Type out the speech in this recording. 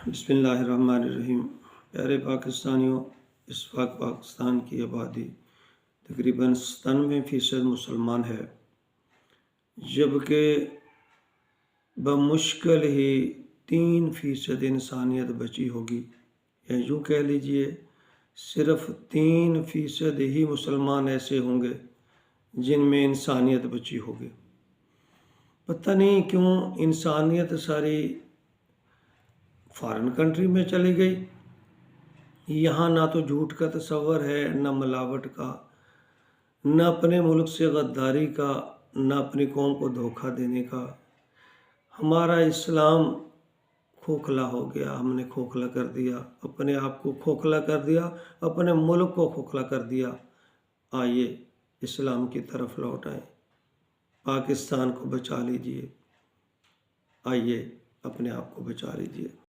بسم اللہ الرحمن الرحیم۔ پیارے پاکستانیوں، اس وقت پاکستان کی آبادی تقریباً 97% مسلمان ہے، جبکہ بمشکل ہی 3% انسانیت بچی ہوگی، یا یوں کہہ لیجئے صرف 3% ہی مسلمان ایسے ہوں گے جن میں انسانیت بچی ہوگی۔ پتہ نہیں کیوں انسانیت ساری فارن کنٹری میں چلی گئی۔ یہاں نہ تو جھوٹ کا تصور ہے، نہ ملاوٹ کا، نہ اپنے ملک سے غداری کا، نہ اپنی قوم کو دھوکہ دینے کا۔ ہمارا اسلام کھوکھلا ہو گیا، ہم نے کھوکھلا کر دیا، اپنے آپ کو کھوکھلا کر دیا، اپنے ملک کو کھوکھلا کر دیا۔ آئیے اسلام کی طرف لوٹ آئیں، پاکستان کو بچا لیجئے، آئیے اپنے آپ کو بچا لیجئے۔